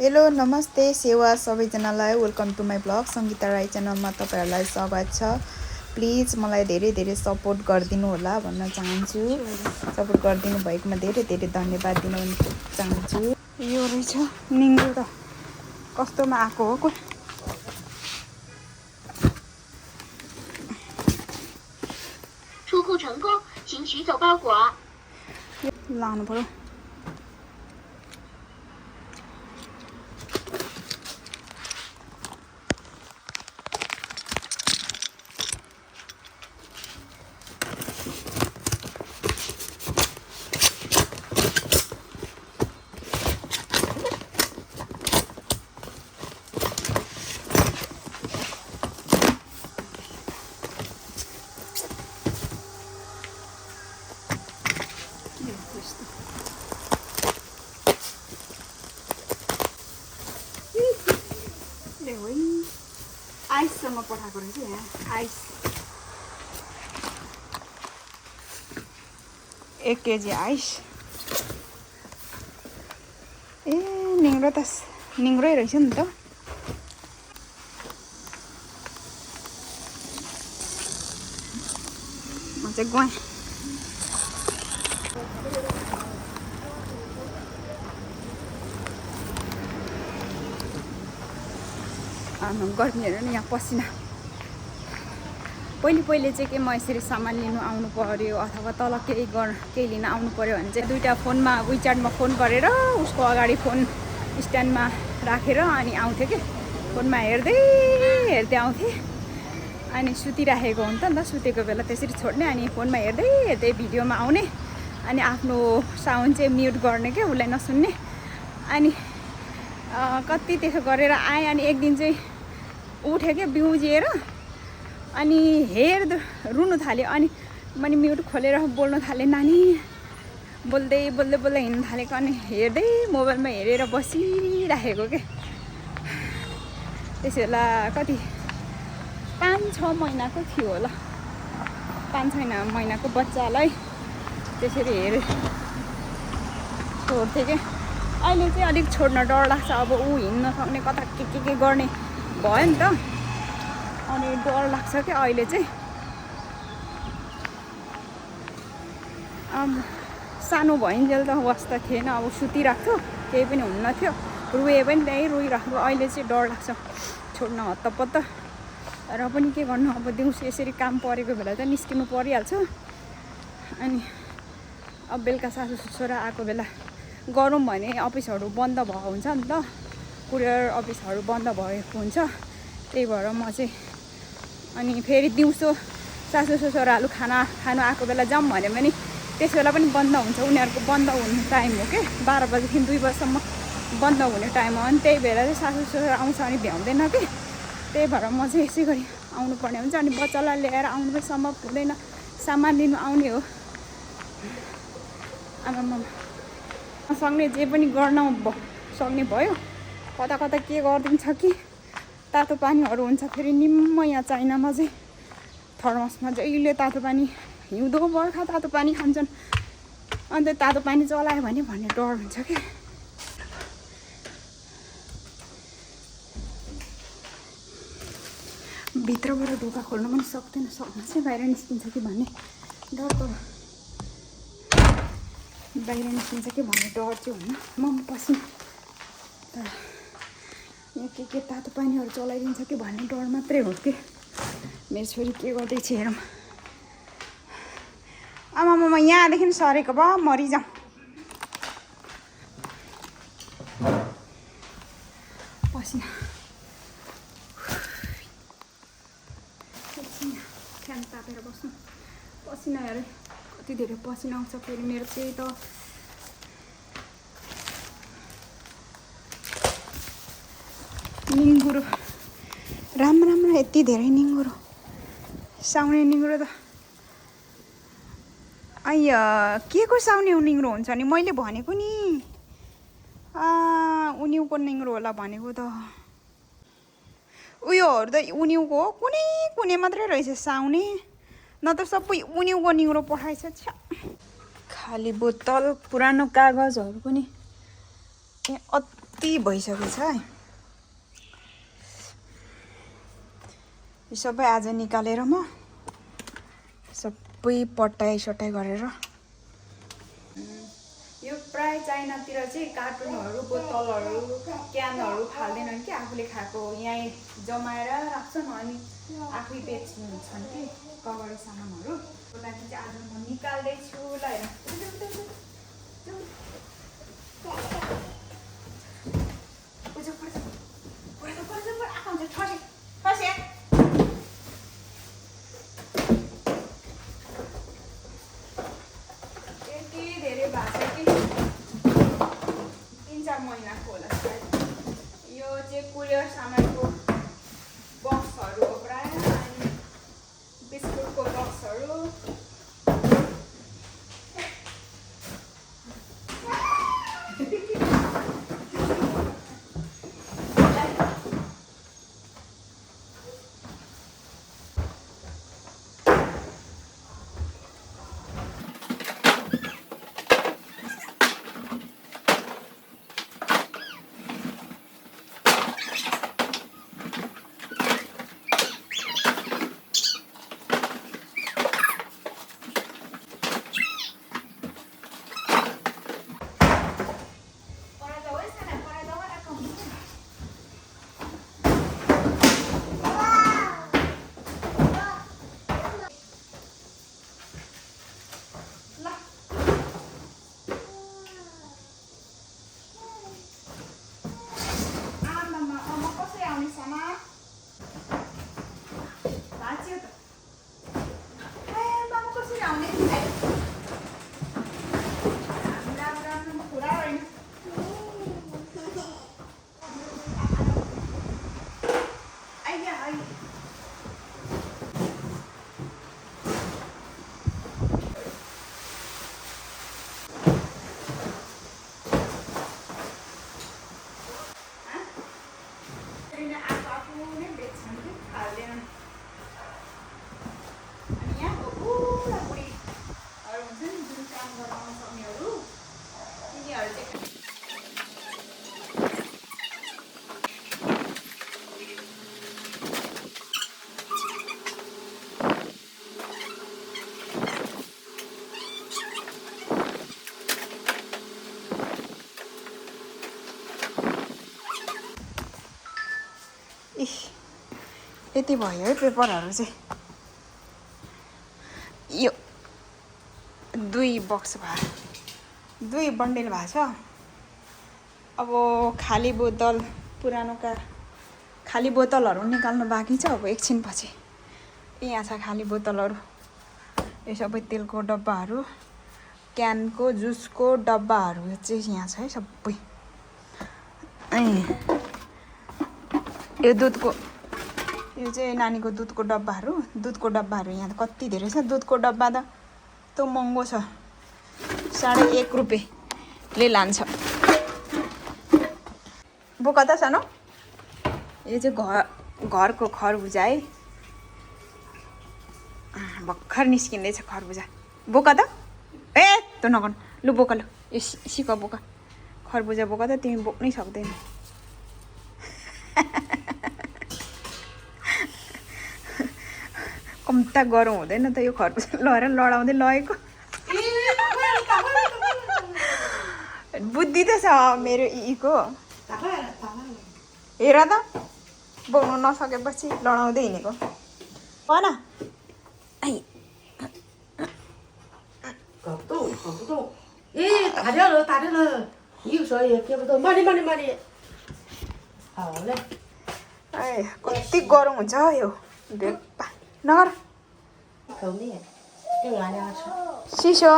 Hello नमस्ते सेवा सबैजनालाई welcome to my blog Sangita Rai च्यानलमा तपाईहरुलाई स्वागत छ। प्लिज मलाई धेरै धेरै सपोर्ट गरिदिनु होला भन्न चाहन्छु। सपोर्ट गरिदिनु भएकोमा धेरै धेरै धन्यवाद दिन चाहन्छु। यो रहेछ निङ्गो त कस्तोमा आको हो को लानु पर्यो। आइससँग पठाएको रहेछ यहाँ आइस 1 केजी आइस। ए निङ्ग्रै रहेछ नि त। म चाहिँ गएँ। गर्मी हेर न यहाँ पसिना। पहिले चाहिँ के म यसरी सामान लिनु आउनु पर्यो अथवा तल केही लिन आउनु पर्यो भने चाहिँ दुईटा फोनमा विचार्टमा फोन गरेर उसको अगाडि फोन स्ट्यान्डमा राखेर अनि आउँथ्यो के। फोनमा हेर्दै आउँथेँ। अनि सुतिराखेको हुन्छ नि त, सुतेको बेला त्यसरी छोड्ने अनि फोनमा हेर्दै भिडियोमा आउने अनि आफ्नो साउन्ड चाहिँ म्युट गर्ने के, उसलाई नसुन्ने। अनि कति त्यसो गरेर आएँ। अनि एक दिन चाहिँ उठेँ क्या बिउजिएर अनि रुनु थाल्यो। अनि मैले म्युट खोलेर बोल्न थालेँ। नानी बोल्दै हिँड्नु थालेको अनि हेर्दै मोबाइलमा हेरेर बसिराखेको के। त्यस बेला कति 5-6 महिनाको थियो होला। 5-6 महिनाको बच्चालाई त्यसरी छोड्थेँ क्या। अहिले चाहिँ अलिक छोड्न डर लाग्छ। अब ऊ हिँड्न सक्ने कता के गर्ने भयो नि त अनि डर लाग्छ क्या अहिले चाहिँ। अब सानो भइन्जेल त वास्ता थिएन, अब सुतिराख्थ्यो केही पनि हुन्न थियो, रुए पनि त्यहीँ रोइराख्थ्यो। अहिले चाहिँ डर लाग्छ छोड्न हत्तपत्त। र पनि के गर्नु, अब दिउँसो यसरी काम परेको बेला त निस्किनु परिहाल्छ। अनि अब बेलुका सासू ससुरा आएको बेला गरौँ भने अफिसहरू बन्द भएको हुन्छ नि त, कुरियर अफिसहरू बन्द भएको हुन्छ। त्यही भएर म चाहिँ अनि फेरि दिउँसो सासू ससुराहरू खानु आएको बेला जाऊँ भने पनि त्यस बेला पनि बन्द हुन्छ। उनीहरूको बन्द हुने टाइम हो कि 12 बजीदेखि 2 बजीसम्म बन्द हुने टाइम हो। अनि त्यही भएर चाहिँ सासू ससुरा आउँछ अनि भ्याउँदैन कि। त्यही भएर म चाहिँ यसै गरी आउनुपर्ने हुन्छ। अनि बच्चालाई लिएर आउनु पनि सम्भव हुँदैन, सामान लिनु आउने हो। आमामा नसक्ने जे पनि गर्न सक्ने भयो। कता के गरिदिन्छ कि। तातो पानीहरू हुन्छ फेरि निम्म यहाँ चाइनामा चाहिँ थर्मसमा जहिले तातो पानी, हिउँदो बर्खा तातो पानी खान्छन्। अन्त तातो पानी चलायो भने भन्ने डर हुन्छ क्या। भित्रबाट ढोका खोल्न पनि सक्दैन, सक्न चाहिँ बाहिर निस्किन्छ कि भन्ने डर त बाहिर निस्किन्छ कि भन्ने डर चाहिँ हुन्न। म पसिना तर यहाँ के तातो पानीहरू चलाइदिन्छ कि भन्ने डर मात्रै हो कि। मेरो छोरी के गर्दैछ हेरौँ। आमामा यहाँदेखि सरेको भए मरिजाउँ। पसिना फ्यान तापेर बस्नु। पसिना हेरे कति धेरै पसिना आउँछ फेरि मेरो चाहिँ त। निङ्गुरो राम्रो यति धेरै निङ्गुरो, साउने निङ्गुरो त के को साउने निङ्गुरो हुन्छ नि। मैले भनेको नि उनिउको निङ्गुरो होला भनेको त। उयोहरू त उनिउको हो, कुनै मात्रै रहेछ साउने, न त सबै उनिउको निङ्गुरो पठाएछ। छ्या खाली बोतल पुरानो कागजहरू पनि कति भइसकेछ है। यो सबै आज निकालेर म सबै पट्टाइ गरेर यो प्राय चाइनातिर चाहिँ कार्टुनहरू बोतलहरू क्यानहरू फाल्दैनन् कि आफूले खाएको यहीँ जमाएर राख्छन् अनि आफै बेच्छन् कि कभर सामानहरू। त्यसको लागि चाहिँ आज म निकाल्दैछु ल। धेरै भएको कि 3-4 महिनाको होला सायद। यो चाहिँ कुरियर सामानको बक्सहरू हो प्राय, अनि बिस्कुटको बक्सहरू। यति भयो है पेपरहरू चाहिँ। यो 2 बक्स भयो, 2 बन्डल भएको छ। अब खाली बोतल पुरानोका खाली बोतलहरू निकाल्नु बाँकी छ। अब एकछिनपछि यहाँ छ खाली बोतलहरू। यो सबै तेलको डब्बाहरू, क्यानको जुसको डब्बाहरू चाहिँ यहाँ छ है सबै। यो दुधको, यो चाहिँ नानीको दुधको डब्बाहरू यहाँ कति धेरै छ। दुधको डब्बा त त्यो महँगो छ, 1.5 रुपियाँले लान्छ। बोका त सानो, यो चाहिँ घरको खरबुजा है, भर्खर निस्किँदैछ खरबुजा। बोका त ए त नगर्नु लु, बोका लु, यो सिक बोका, खरबुजा बोका त तिमी बोक्नै सक्दैन। कम्ता गरौँ हुँदैन त यो खरबुजा लगेर लडाउँदै लगेको। बुद्धि त छ मेरो इको। हेर त बोक्नु नसकेपछि लडाउँदै हिँडेको भन। कति गरौँ हुन्छ यो भेप्पा नगर। सिसो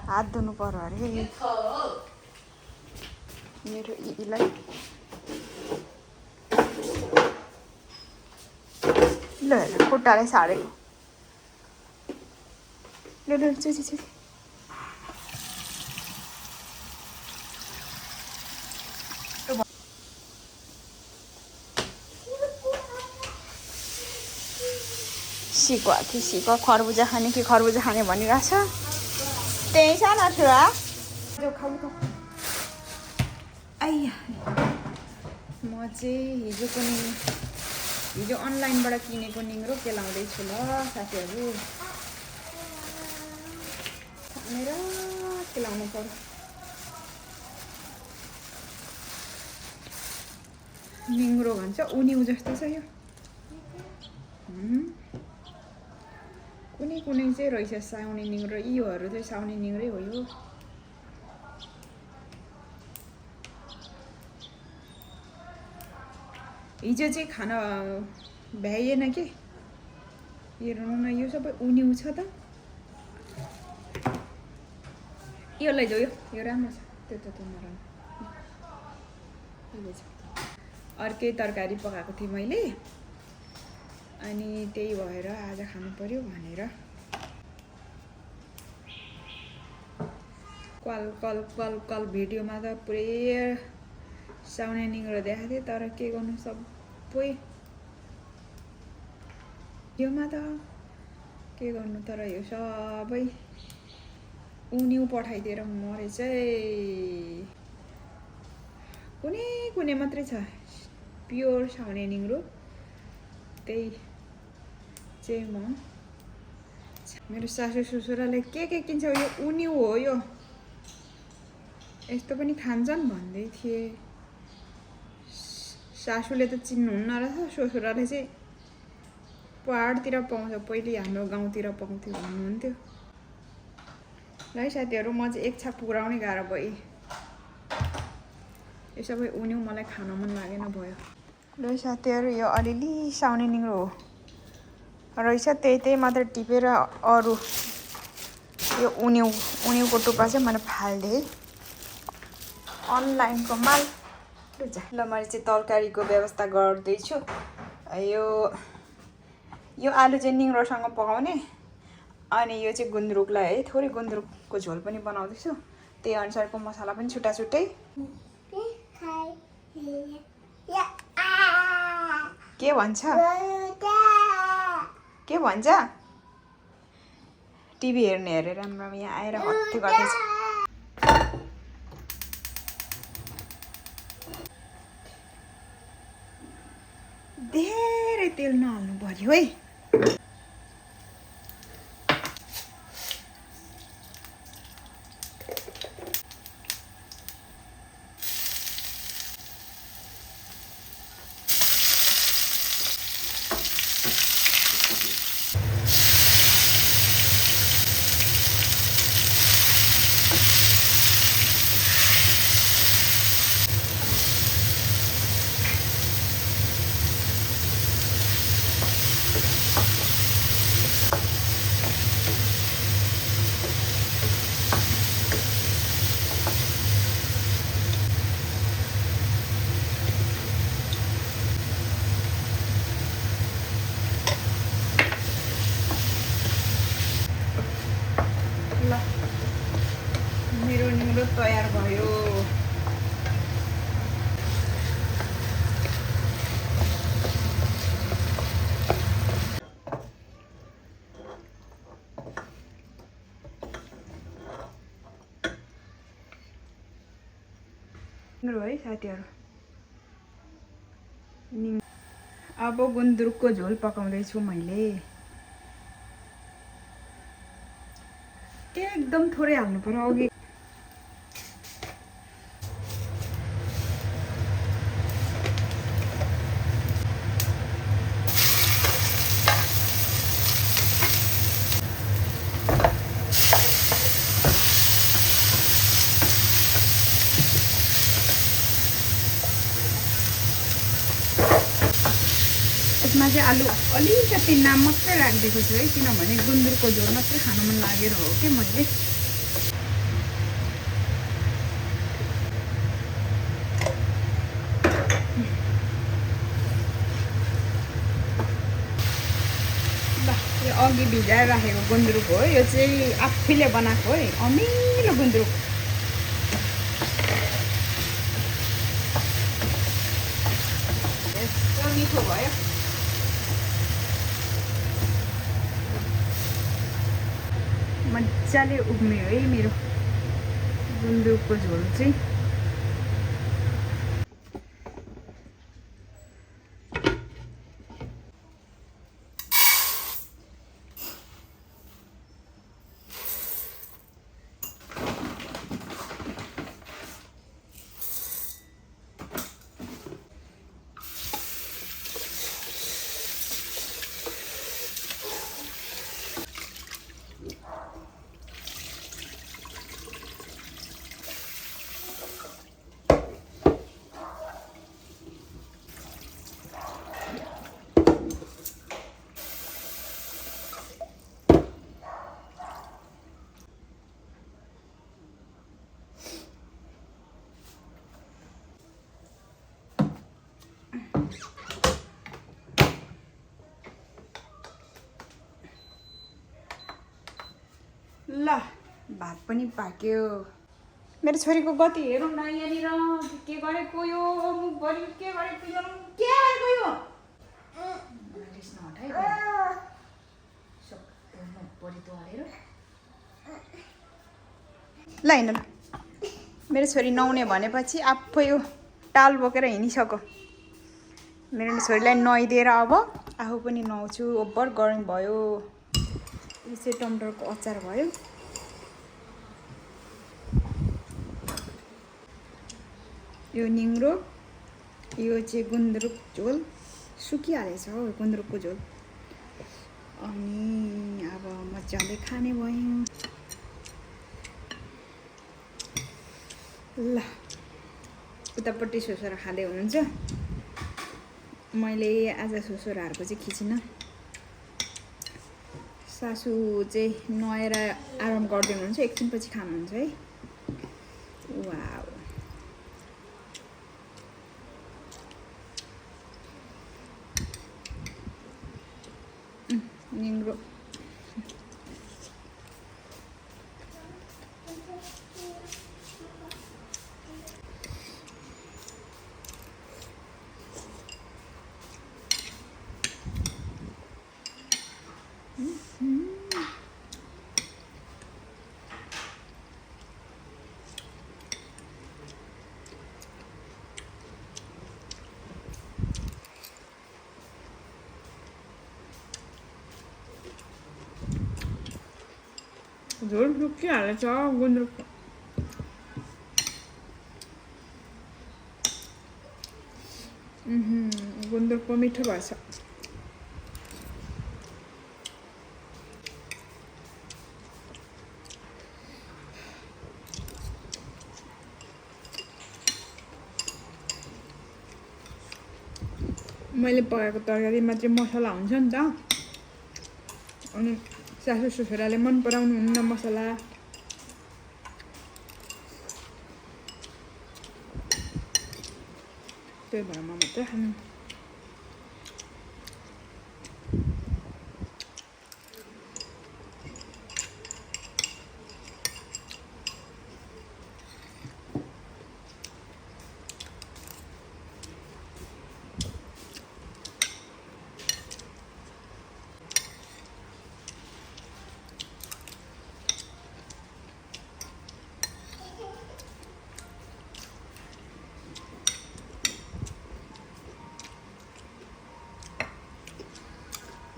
हात धुनु पर्यो अरे मेरो इलाई। ल खुट्टाले साडेको। ल चुची सिको खरबुजा खाने कि खरबुजा खाने भनिरहेछ। त्यही छ न छुरा जो खाऊ त। आइया म चाहिँ हिजो अनलाइनबाट किनेको निङ्ग्रो केलाउँदैछु ल साथीहरू। खनेर केलाउनु पर्यो। निङ्ग्रो भन्छ उनिउ जस्तो छ यो। कुनै कुनै चाहिँ रहेछ साउने निङ्ग्रो, योहरू चाहिँ साउने निङ्ग्रै हो यो। हिजो चाहिँ खाना भ्याइएन कि, हेर्नु न यो सबै उनिउ छ त। यो लैजाऊ, यो राम्रो छ, त्यो त नराम्रो। अर्कै तरकारी पकाएको थिएँ मैले, अनि त्यही भएर आज खानु पर्यो भनेर कल कल कल कल भिडियोमा त पुरै साउने निङ्ग्रो देखाएको थिएँ, तर के गर्नु सबै योमा त के गर्नु, तर यो सबै उनिउ पठाइदिएर मरे चाहिँ। कुनै कुनै मात्रै छ प्योर साउने निङ्ग्रो, त्यही चाहिँ म मेरो सासू ससुराले के किन्छ, यो उनिउ हो यो, यस्तो पनि खान्छन् भन्दै थिए। सासूले त चिन्नुहुन्न रहेछ, ससुराले चाहिँ पहाडतिर पाउँछ, पहिले हाम्रो गाउँतिर पाउँथ्यो भन्नुहुन्थ्यो। ल साथीहरू, म चाहिँ एक छाक पुऱ्याउने गाह्रो भयो। यो सबै उनिउ मलाई खान मन लागेन भयो। ल साथीहरू, यो अलिअलि साउने निङ्ग्रो हो रहेछ, त्यही मात्र टिपेर अरू यो उनिउको टुप्पा चाहिँ मैले फालिदिएँ। अनलाइनको माल। ल मैले चाहिँ तरकारीको व्यवस्था गर्दैछु। यो आलु चाहिँ निङ्ग्रोसँग पकाउने, अनि यो चाहिँ गुन्द्रुकलाई है थोरै गुन्द्रुकको झोल पनि बनाउँदैछु। त्यही अनुसारको मसला पनि छुट्टा छुट्टै। के भन्छ के भन्छ? टिभी हेर्ने हेरेर राम्रो यहाँ आएर हत्ते गर्दैछ। धेरै तेल नहाल्नु पर्यो है। मेरो निङ्ग्रो तयार भयो। निङ्ग्रो है साथीहरू। अब गुन्द्रुकको झोल पकाउँदैछु मैले। एकदम थोरै हाल्नु पर्यो। अघि यसमा चाहिँ आलु अलिकति नाम मात्रै राखिदिएको छु है, किनभने गुन्द्रुकको झोल मात्रै खान मन लागेर हो कि मैले। यो अघि भिजाएर राखेको गुन्द्रुक हो, यो चाहिँ आफैले बनाएको है, अमिलो गुन्द्रुक। यस्तो मिठो भयो। मजाले उब्मियो है मेरो गुन्द्रुकको झोल चाहिँ। भात पनि पाक्यो। मेरो छोरीको गति हेरौँ न यहाँनिर के गरेको यो मुखभरि के गरेको यो के गरेको यो रिस नहटाइ परि त हालेर ल हिँड ल। मेरो छोरी नुहाउने भनेपछि आफै यो टाल बोकेर हिँडिसक्यो। मेरो छोरीलाई नुहाइदिएर अब आफू पनि नुहाउँछु। ओभर गर्मी भयो। यो चाहिँ टमाटरको अचार भयो। यो निङ्ग्रो, यो चाहिँ गुन्द्रुक झोल सुकिहालेछ हौ गुन्द्रुकको झोल। अनि अब मजाले खाने भयो। ल उतापट्टि सोसरा खाँदै हुनुहुन्छ। मैले आज सोसराहरूको चाहिँ खिचिनँ। सासू चाहिँ नुहाएर आराम गरिदिनु हुन्छ। एकछिनपछि खानुहुन्छ है। वाउ निङ्ग्रो झोल सुकिहालेछ गुन्द्रुकको। गुन्द्रुकको मिठो भएछ। मैले पकाएको तरकारीमा चाहिँ मसला हुन्छ नि त। अनि सासू ससुराले मन पराउनु हुन्न मसला। त्यही भएर म मात्रै खानु।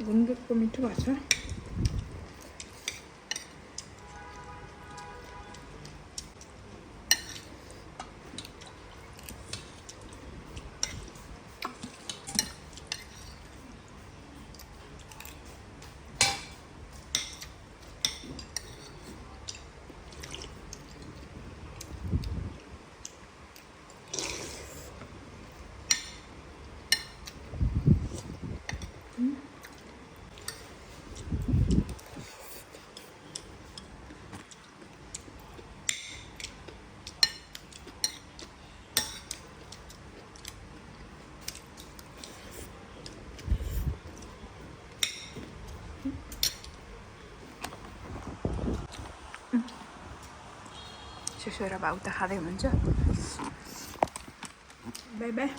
गुन्द्रुकको मिठो भएको छ। ससुरा भाउ त खाँदै हुनुहुन्छ। By by.